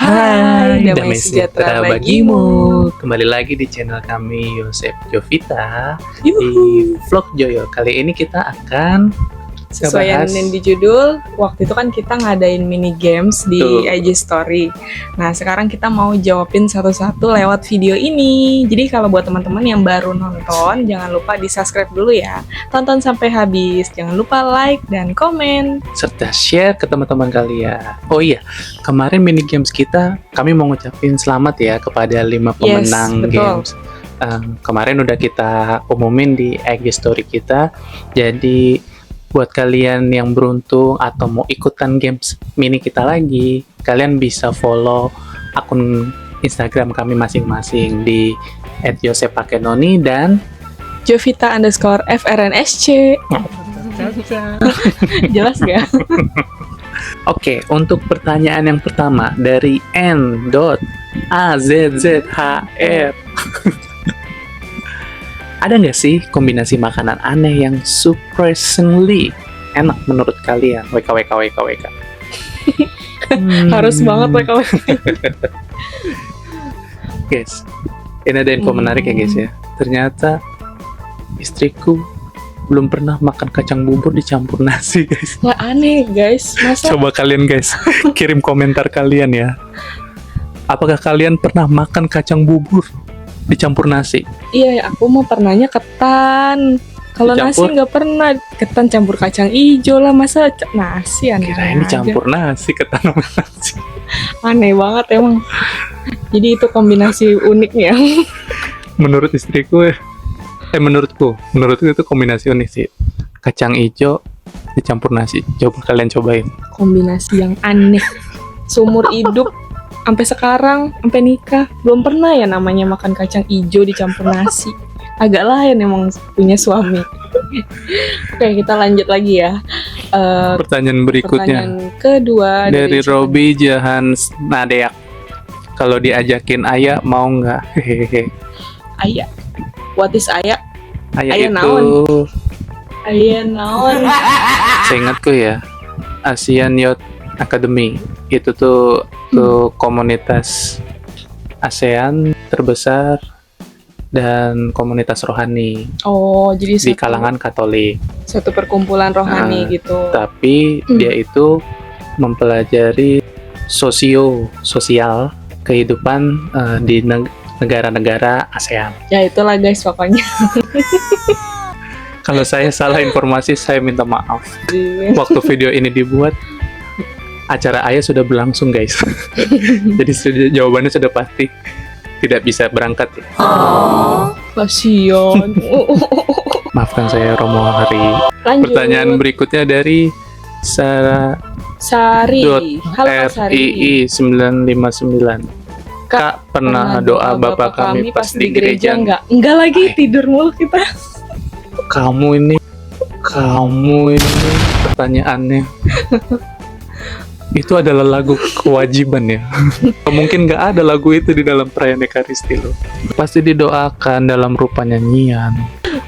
Hai, damai sejahtera bagimu. Kembali lagi di channel kami Yosef Jovita di Yuhu. Vlog Joyo. Kali ini kita akan Sesuai ngebahas- yang di judul, waktu itu kan kita ngadain mini games di Tuh. IG Story. Nah, sekarang kita mau jawabin satu-satu lewat video ini. Jadi kalau buat teman-teman yang baru nonton, jangan lupa di-subscribe dulu ya. Tonton sampai habis. Jangan lupa like dan komen. serta share ke teman-teman kalian. Oh iya, kemarin mini games kita, kami mau ngucapin selamat ya kepada 5 Yes, pemenang betul. games. Kemarin udah kita umumin di IG Story kita. Jadi buat kalian yang beruntung atau mau ikutan games mini kita lagi, kalian bisa follow akun Instagram kami masing-masing di @yosepakenoni dan Jovita_FRNSC. Jelas gak? Oke, untuk pertanyaan yang pertama dari N.AZZHR. Ada nggak sih kombinasi makanan aneh yang surprisingly enak menurut kalian? WKWK. Harus banget lah kalau Guys, ini ada info menarik ya guys ya. Ternyata istriku belum pernah makan kacang bubur dicampur nasi guys. Wah, aneh guys. Masa Coba kalian guys kirim komentar kalian ya. Apakah kalian pernah makan kacang bubur dicampur nasi? iya, aku mau pernahnya ketan. Kalau nasi Dicampur? nggak pernah. Ketan campur kacang ijo lah, masa nasi aneh Kirain aja. dicampur nasi ketan sama nasi. Aneh banget emang. Jadi itu kombinasi uniknya. Menurut istriku menurutku itu kombinasi unik sih. Kacang ijo dicampur nasi. Coba kalian cobain. Kombinasi yang aneh. Seumur hidup sampai sekarang, sampai nikah belum pernah ya namanya makan kacang ijo dicampur nasi. Agak lain emang punya suami. Oke, kita lanjut lagi ya. Pertanyaan berikutnya Pertanyaan kedua dari siapa Robi Jahans Nadeak. Kalau diajakin Ayah mau nggak? Hehehe. Ayah. What is ayah? Ayah Ayah itu naon? Ayah naon? seingatku ya, Asian Youth Academy itu tuh komunitas ASEAN terbesar dan komunitas rohani Oh, jadi di kalangan Katolik. satu perkumpulan rohani Nah, gitu. Tapi dia itu mempelajari sosial kehidupan di negara-negara ASEAN. Ya itulah guys pokoknya. Kalau saya salah informasi, saya minta maaf. Waktu video ini dibuat, acara Ayah sudah berlangsung guys. Jadi jawabannya sudah pasti tidak bisa berangkat ya. Kasian. Maafkan saya Romo Hari. Lanjut. Pertanyaan berikutnya dari Sarah Sari. Halo Kak Sari. RII 959. Kak, pernah doa Bapak kami pas di gereja enggak? Enggak lagi, tidur mulu kita. Kamu ini pertanyaannya itu adalah lagu kewajiban ya. Mungkin nggak ada lagu itu di dalam perayaan Ekaristi loh. Pasti didoakan dalam rupa nyanyian.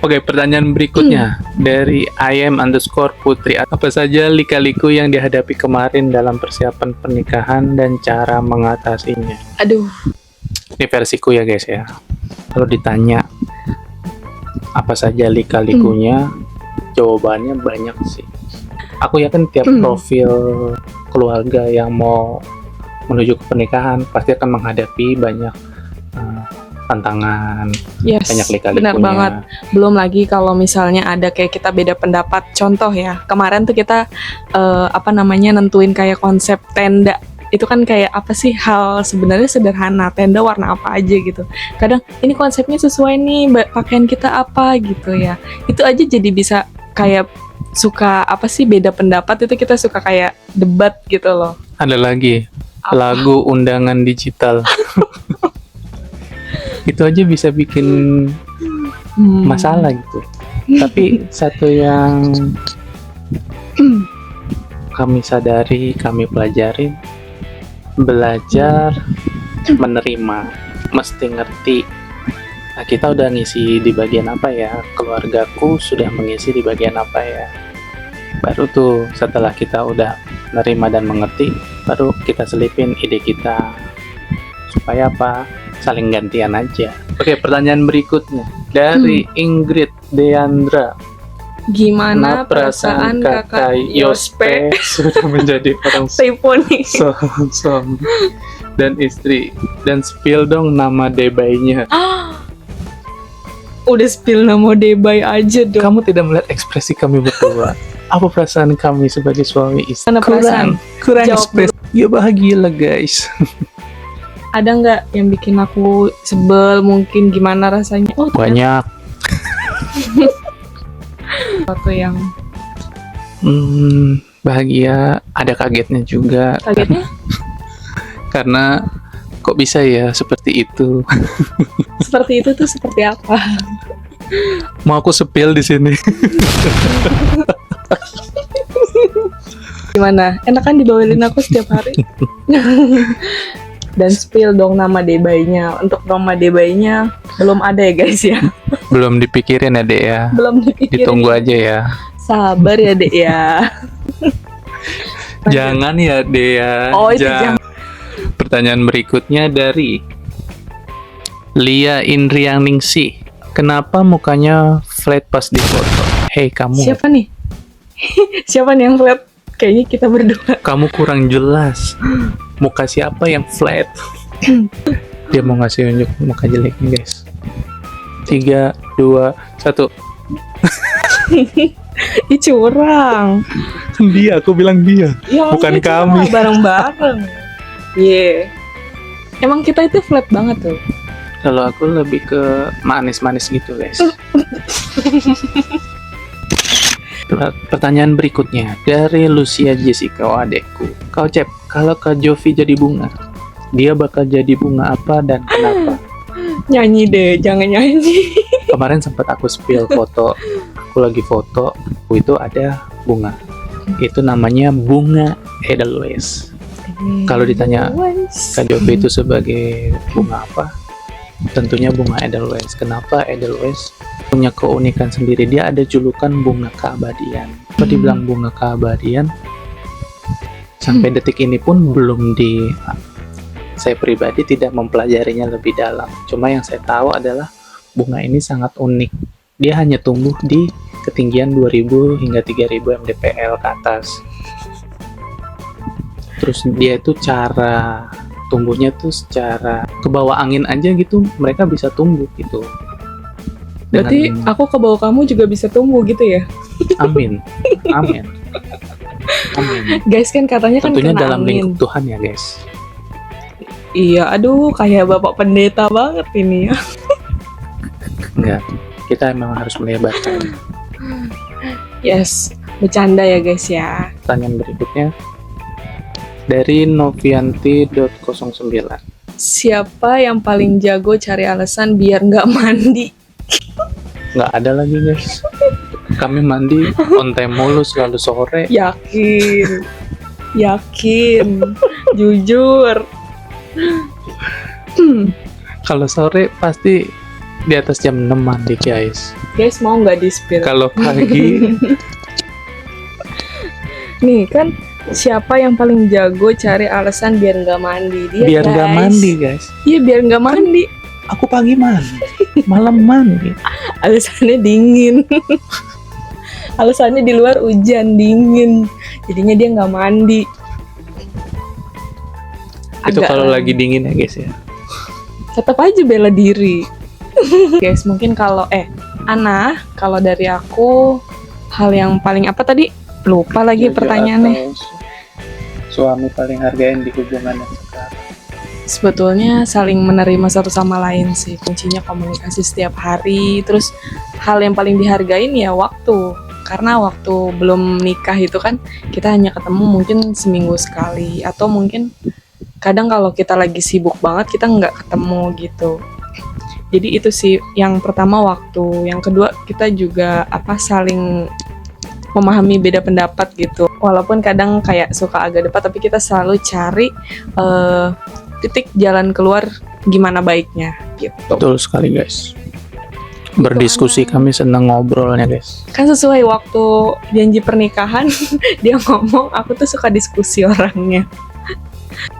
Oke, pertanyaan berikutnya dari IM_Putri. Apa saja lika-liku yang dihadapi kemarin dalam persiapan pernikahan dan cara mengatasinya? Aduh, Ini versiku ya guys ya. Kalau ditanya apa saja lika-likunya, jawabannya banyak sih. Aku yakin tiap profil keluarga yang mau menuju ke pernikahan pasti akan menghadapi banyak tantangan, yes, banyak lika-likunya. benar banget. Belum lagi kalau misalnya ada kayak kita beda pendapat. Contoh ya, kemarin tuh kita nentuin kayak konsep tenda. Itu kan kayak apa sih, hal sebenarnya sederhana, tenda warna apa aja gitu. Kadang ini konsepnya sesuai nih, pakaian kita apa gitu ya. Itu aja jadi bisa kayak suka apa sih, beda pendapat itu kita suka kayak debat gitu loh. Ada lagi Apa? lagu undangan digital. Itu aja bisa bikin masalah gitu. Tapi satu yang kami sadari, kami pelajari, belajar menerima, mesti ngerti. Nah, kita udah ngisi di bagian apa ya, keluargaku sudah mengisi di bagian apa ya. Baru tuh setelah kita udah menerima dan mengerti, baru kita selipin ide kita supaya apa, saling gantian aja. Oke, pertanyaan berikutnya dari Ingrid Deandra. Gimana perasaan kakak Yospe sudah menjadi orang typo nih? suami dan istri, dan spill dong nama debaynya. Udah spill nama Debay aja dong. Kamu tidak melihat ekspresi kami berdua. Apa perasaan kami sebagai suami istri? Mana perasaan? Kurang Jawab ekspresi. Ya bahagia lah guys. Ada nggak yang bikin aku sebel? Mungkin gimana rasanya? Oh, Banyak. sesuatu yang Bahagia, ada kagetnya juga. kagetnya. Karena kok bisa ya seperti itu. Seperti itu tuh seperti apa? Mau aku spill di sini. Gimana? Enak kan dibawain aku setiap hari? Dan spill dong nama debaynya. Untuk nama debaynya belum ada ya guys ya. Belum dipikirin ya Dek ya. Belum dipikirin. Ditunggu aja ya. Sabar ya Dek ya. Jangan ya Dek ya. Oh, itu jangan. Pertanyaan berikutnya dari Lia Indrianingsih. Kenapa mukanya flat pas di foto? Hei kamu. Siapa nih? Siapa nih yang flat? Kayaknya kita berdua. Kamu kurang jelas. Muka siapa yang flat? Dia mau ngasih unjuk muka jeleknya guys. 3, 2, 1. Ih curang. Dia, aku bilang dia. Ya, Bukan kita kami. bareng-bareng. Iya. Emang kita itu flat banget tuh. Kalau aku lebih ke manis-manis gitu guys. Pertanyaan berikutnya dari Lucia Jessica, adekku. Kau Cep, kalau Kak Jovi jadi bunga, dia bakal jadi bunga apa dan kenapa? Nyanyi deh, jangan nyanyi. Kemarin sempat aku spill foto, aku lagi foto, itu ada bunga. Itu namanya bunga Edelweiss. Kalau ditanya Kak Jovi itu sebagai bunga apa? Tentunya bunga Edelweiss. Kenapa Edelweiss? Punya keunikan sendiri. Dia ada julukan bunga keabadian. Apa dibilang bunga keabadian? Sampai detik ini pun belum saya pribadi tidak mempelajarinya lebih dalam. Cuma yang saya tahu adalah bunga ini sangat unik. Dia hanya tumbuh di ketinggian 2000 hingga 3000 mdpl ke atas. Terus dia itu cara tumbuhnya tuh secara kebawa angin aja gitu, mereka bisa tumbuh gitu. Berarti aku ke bawah kamu juga bisa tumbuh gitu ya? Amin, amin, amin. Guys kan katanya Tentunya kan kena dalam angin. lingkup Tuhan ya guys. Iya, aduh kayak bapak pendeta banget ini ya. Enggak, kita emang harus melebarkan. Yes, bercanda ya guys ya. Pertanyaan berikutnya dari Novianti.09. Siapa yang paling jago cari alasan biar nggak mandi? Nggak ada lagi guys. Kami mandi on time mulu, selalu sore. Yakin, yakin, jujur. Kalau sore pasti di atas jam 6 mandi guys. Guys mau nggak di-spill? Kalau pagi Nih kan siapa yang paling jago cari alasan biar nggak mandi? Dia biar nggak guys. mandi guys. Iya biar nggak mandi. Aku pagi mandi, malam mandi. Alasannya dingin. Alasannya di luar hujan dingin. Jadinya dia nggak mandi. Itu Agak kalau lah. lagi dingin ya guys ya. Tetap aja bela diri. Guys mungkin kalau Ana, kalau dari aku hal yang paling apa tadi? Lupa lagi pertanyaannya. Suami paling hargain di hubungan yang sekarang. Sebetulnya saling menerima satu sama lain sih, kuncinya komunikasi setiap hari. Terus hal yang paling dihargain ya waktu, karena waktu belum nikah itu kan kita hanya ketemu mungkin seminggu sekali, atau mungkin kadang kalau kita lagi sibuk banget kita nggak ketemu gitu. Jadi itu sih yang pertama waktu, yang kedua kita juga saling memahami beda pendapat gitu. Walaupun kadang kayak suka agak debat, tapi kita selalu cari titik jalan keluar gimana baiknya gitu. Betul sekali guys. Berdiskusi kami senang ngobrolnya guys. Kan sesuai waktu janji pernikahan dia ngomong aku tuh suka diskusi orangnya.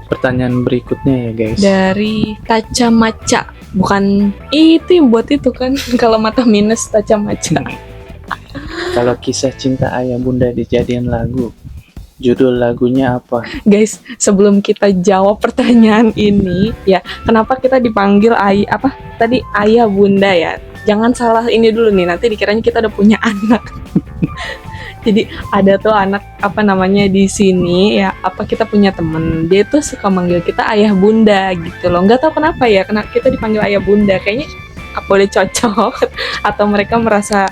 Pertanyaan berikutnya ya guys. Dari Tacamaca. Bukan itu yang buat itu kan. Kalau mata minus Tacamaca. Kalau kisah cinta ayah bunda dijadiin lagu, judul lagunya apa? Guys, sebelum kita jawab pertanyaan ini, ya, kenapa kita dipanggil ayah bunda ya? Jangan salah ini dulu nih, nanti dikiranya kita udah punya anak. Jadi ada tuh anak di sini ya, kita punya temen, dia tuh suka manggil kita ayah bunda gitu loh. Nggak tahu kenapa ya, kita dipanggil ayah bunda. Kayaknya apa udah cocok atau mereka merasa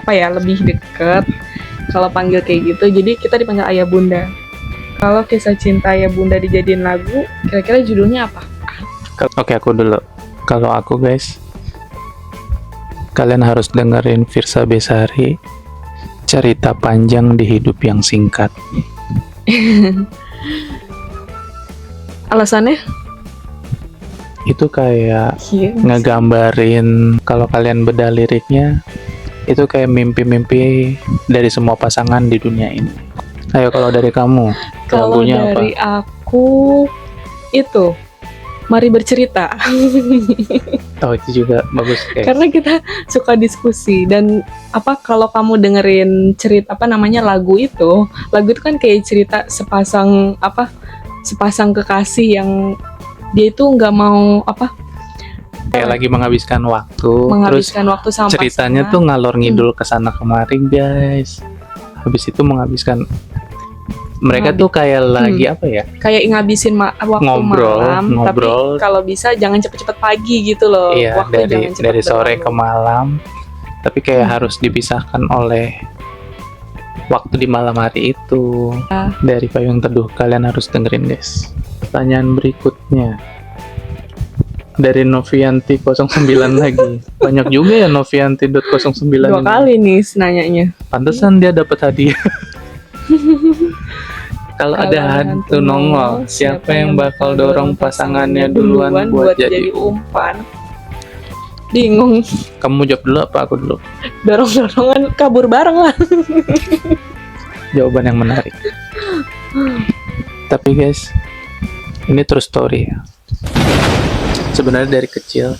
lebih deket kalau panggil kayak gitu, jadi kita dipanggil ayah bunda. Kalau kisah cinta ayah bunda dijadiin lagu, kira-kira judulnya apa? Oke, aku dulu. Kalau aku guys, kalian harus dengerin Firsa Besari, Cerita Panjang di Hidup yang Singkat. Alasannya? Itu kayak Iya. ngegambarin, kalau kalian bedah liriknya, itu kayak mimpi-mimpi dari semua pasangan di dunia ini. Ayo, kalau dari kamu, Kalau lagunya apa? dari aku itu Mari Bercerita. Oh, itu juga bagus guys. Karena kita suka diskusi dan kalau kamu dengerin lagu itu kan kayak cerita sepasang kekasih yang dia itu nggak mau Kayak lagi menghabiskan waktu, waktu sama ceritanya pasangan. tuh ngalor ngidul kesana kemari guys. Habis itu menghabiskan, mereka tuh kayak lagi kayak ngabisin waktu malam, tapi kalau bisa jangan cepet-cepet pagi gitu loh. Iya, Waktu jangan cepet dari sore berlalu. ke malam, tapi kayak harus dipisahkan oleh waktu di malam hari itu. Dari Payung Teduh, kalian harus dengerin guys. Pertanyaan berikutnya dari Novianti 09 lagi. Banyak juga ya Novianti.09 Dua ini. kali nih nanyanya. Pantesan dia dapat hadiah. Kalau ada hantu nongol, siapa yang bakal dorong pasangannya duluan buat jadi umpan? Bingung. Kamu jawab dulu apa aku dulu? Dorong-dorongan kabur bareng lah. Jawaban yang menarik. Tapi guys, ini true story ya. Sebenarnya dari kecil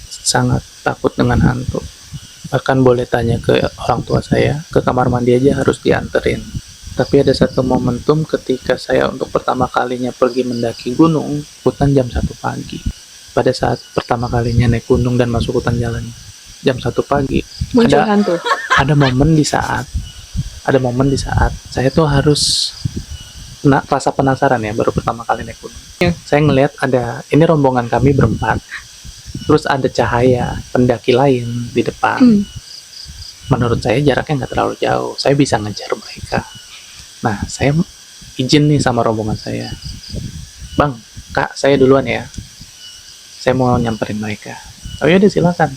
sangat takut dengan hantu. Bahkan boleh tanya ke orang tua saya, ke kamar mandi aja harus dianterin. Tapi ada satu momentum ketika saya untuk pertama kalinya pergi mendaki gunung, hutan jam 1 pagi. Pada saat pertama kalinya naik gunung dan masuk hutan jalan jam 1 pagi, Muncul hantu. ada momen di saat saya tuh harus rasa penasaran ya, baru pertama kali naik gunung. Saya ngelihat ini rombongan kami berempat. Terus ada cahaya pendaki lain di depan. Menurut saya jaraknya nggak terlalu jauh. Saya bisa ngejar mereka. Nah, saya izin nih sama rombongan saya. Bang, Kak, saya duluan ya. Saya mau nyamperin mereka. Oh ya udah silakan.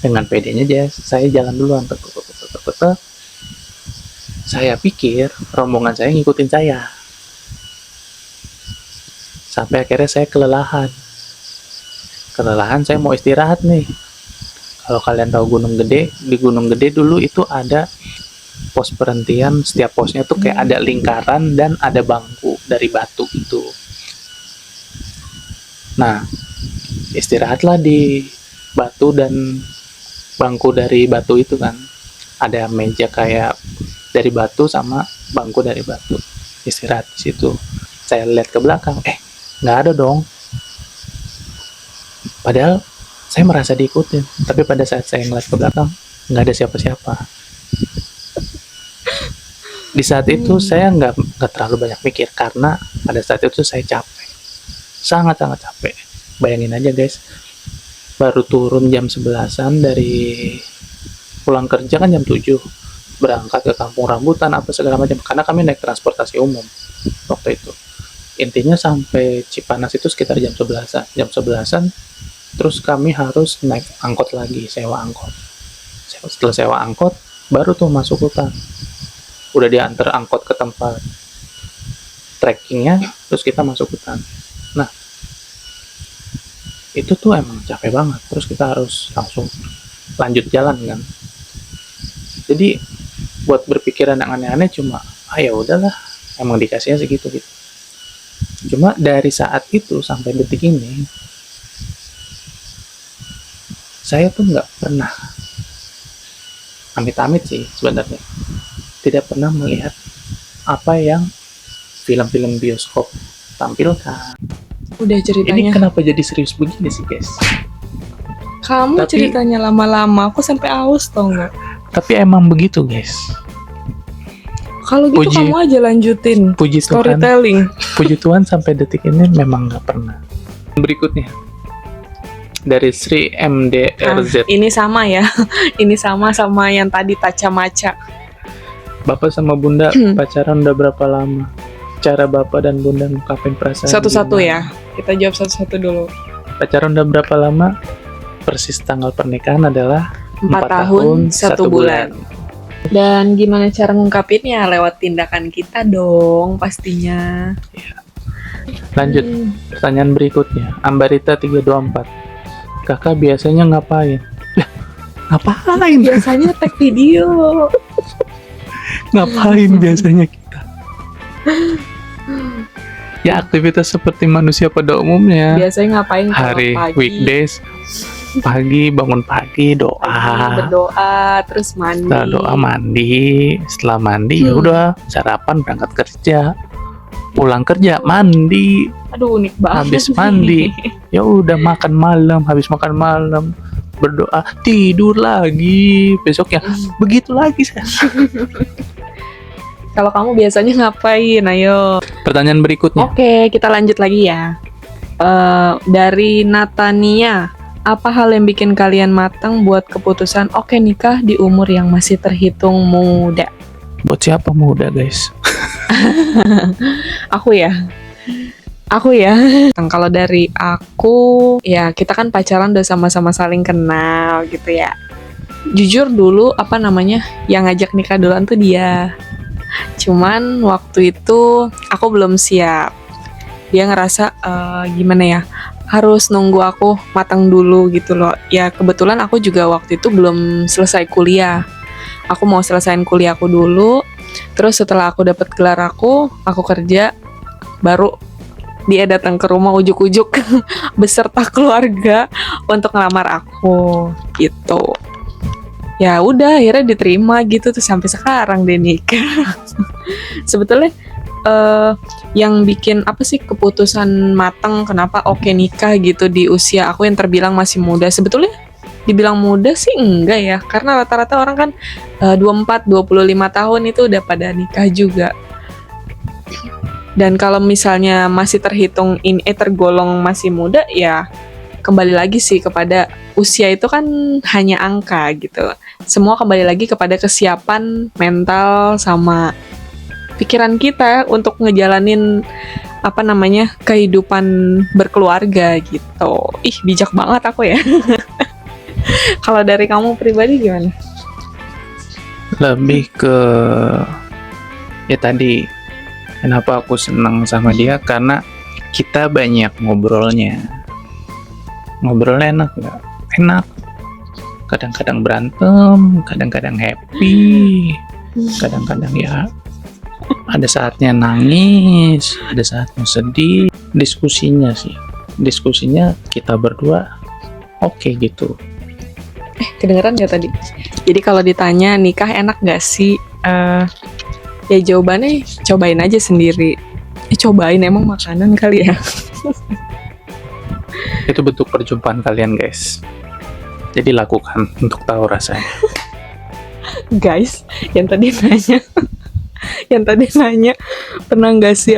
Dengan pedenya aja, saya jalan duluan. Saya pikir rombongan saya ngikutin saya. Sampai akhirnya saya kelelahan, saya mau istirahat nih. Kalau kalian tahu Gunung Gede, di Gunung Gede dulu itu ada pos perhentian. Setiap posnya tuh kayak ada lingkaran dan ada bangku dari batu gitu. Nah, istirahatlah di batu dan bangku dari batu itu kan. Ada meja kayak dari batu sama bangku dari batu. Istirahat di situ. Saya lihat ke belakang, nggak ada dong. Padahal saya merasa diikutin, tapi pada saat saya ngeliat ke belakang, nggak ada siapa-siapa. Di saat itu saya nggak terlalu banyak mikir, karena pada saat itu saya capek, sangat-sangat capek. Bayangin aja guys, baru turun jam 11-an dari pulang kerja kan jam 7, berangkat ke kampung rambutan apa segala macam, karena kami naik transportasi umum waktu itu. Intinya sampai Cipanas itu sekitar jam 11-an, terus kami harus naik angkot lagi, sewa angkot. Setelah sewa angkot, baru tuh masuk hutan. Udah diantar angkot ke tempat trekkingnya, terus kita masuk hutan. Nah, itu tuh emang capek banget, terus kita harus langsung lanjut jalan kan. Jadi buat berpikiran yang aneh-aneh cuma, ya udahlah, emang dikasihnya segitu gitu. Cuma dari saat itu sampai detik ini, saya tuh nggak pernah, amit-amit sih sebenarnya, tidak pernah melihat apa yang film-film bioskop tampilkan. Udah Ini ceritanya. kenapa jadi serius begini sih guys? Kamu Tapi- ceritanya lama-lama, aku sampai aus tau nggak? Tapi emang begitu guys. Kalau gitu Puji- kamu aja lanjutin Puji Tuhan, storytelling. puji Tuhan sampai detik ini memang nggak pernah. Berikutnya dari Sri Nah, MDRZ. ini sama ya. Ini sama yang tadi Taca Maca. Bapak sama Bunda pacaran udah berapa lama? Cara Bapak dan Bunda ngungkapin perasaan Satu-satu gimana? ya. Kita jawab satu-satu dulu. Pacaran udah berapa lama? Persis tanggal pernikahan adalah 4 tahun, 1 bulan. Dan gimana cara ngungkapinnya? Lewat tindakan kita dong pastinya. Lanjut, pertanyaan berikutnya. Ambarita 324. Kakak biasanya ngapain? Lah, ngapain? Biasanya tag video. Ngapain biasanya kita? Ya aktivitas seperti manusia pada umumnya. Biasanya ngapain kalau Hari pagi? weekdays, pagi bangun pagi doa, Pagi berdoa, terus mandi. setelah doa mandi, setelah mandi ya udah sarapan berangkat kerja, pulang kerja mandi, Aduh, unik banget. habis nih. mandi ya udah makan malam, habis makan malam berdoa tidur lagi, besoknya begitu lagi. Kalau kamu biasanya ngapain? Ayo. Pertanyaan berikutnya. Oke, kita lanjut lagi ya. Dari Natania, apa hal yang bikin kalian matang buat keputusan oke nikah di umur yang masih terhitung muda? Buat siapa muda guys? Aku ya. Kalau dari aku, ya kita kan pacaran udah sama-sama saling kenal gitu ya. Jujur dulu yang ngajak nikah duluan tuh dia. Cuman waktu itu aku belum siap. Dia ngerasa gimana ya, harus nunggu aku matang dulu gitu loh. Ya kebetulan aku juga waktu itu belum selesai kuliah. Aku mau selesaiin kuliah aku dulu. Terus setelah aku dapat gelar aku kerja, baru dia datang ke rumah ujuk-ujuk beserta keluarga untuk ngelamar aku gitu. Ya udah akhirnya diterima gitu tuh sampai sekarang deh nikah. Sebetulnya yang bikin keputusan matang kenapa oke nikah gitu di usia aku yang terbilang masih muda. Sebetulnya dibilang muda sih enggak ya, karena rata-rata orang kan 24, 25 tahun itu udah pada nikah juga. Dan kalau misalnya masih tergolong masih muda, ya kembali lagi sih kepada usia itu kan hanya angka gitu. Semua kembali lagi kepada kesiapan mental sama pikiran kita untuk ngejalanin kehidupan berkeluarga gitu. Ih, bijak banget aku ya. Kalau dari kamu pribadi gimana? Lebih ke ya tadi, kenapa aku senang sama dia karena kita banyak ngobrolnya enak nggak? Enak. Kadang-kadang berantem, kadang-kadang happy, kadang-kadang ya ada saatnya nangis, ada saatnya sedih. Diskusinya kita berdua oke gitu. Kedengeran gak tadi? Jadi kalau ditanya nikah enak gak sih? Ya jawabannya cobain aja sendiri. Cobain emang makanan kali ya. Itu bentuk perjumpaan kalian guys. Jadi lakukan untuk tahu rasanya. Guys, yang tadi nanya pernah nggak sih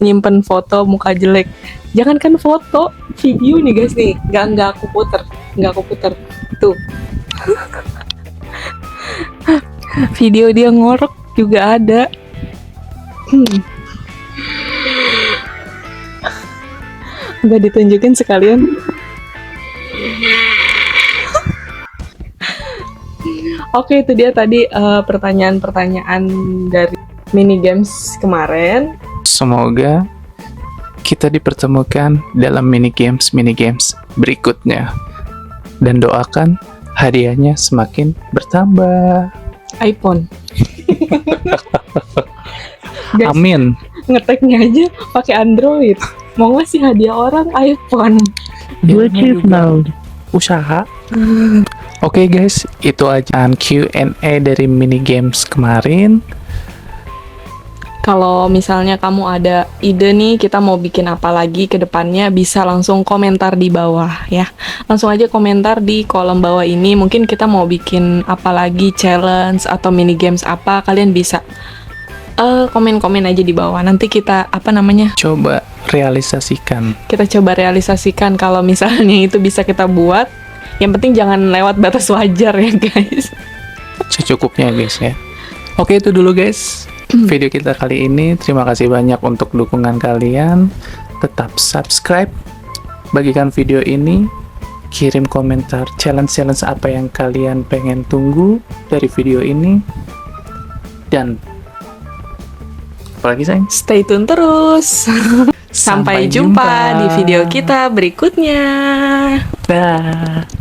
nyimpen foto muka jelek? Jangankan foto, video nih guys nih, nggak aku puter tuh. Video dia ngorok juga ada. Nggak ditunjukin sekalian. Oke, itu dia tadi pertanyaan-pertanyaan dari mini games kemarin. Semoga kita dipertemukan dalam mini games berikutnya. Dan doakan hadiahnya semakin bertambah. iPhone. Guys, Amin. ngeteknya aja pakai Android. Mau ngasih hadiah orang iPhone. Bluetooth mode. Usaha. Oke guys, itu aja Q&A dari mini games kemarin. Kalau misalnya kamu ada ide nih, kita mau bikin apa lagi ke depannya, bisa langsung komentar di bawah ya. Langsung aja komentar di kolom bawah ini. Mungkin kita mau bikin apa lagi, challenge atau mini games apa, kalian bisa komen-komen aja di bawah. Nanti kita Coba realisasikan. kita coba realisasikan kalau misalnya itu bisa kita buat. Yang penting jangan lewat batas wajar ya guys. Secukupnya guys ya. Oke, itu dulu guys video kita kali ini. Terima kasih banyak untuk dukungan kalian. Tetap subscribe, bagikan video ini, kirim komentar challenge-challenge apa yang kalian pengen tunggu dari video ini, dan apalagi sayang, Stay tune terus. Sampai jumpa di video kita berikutnya. Dah.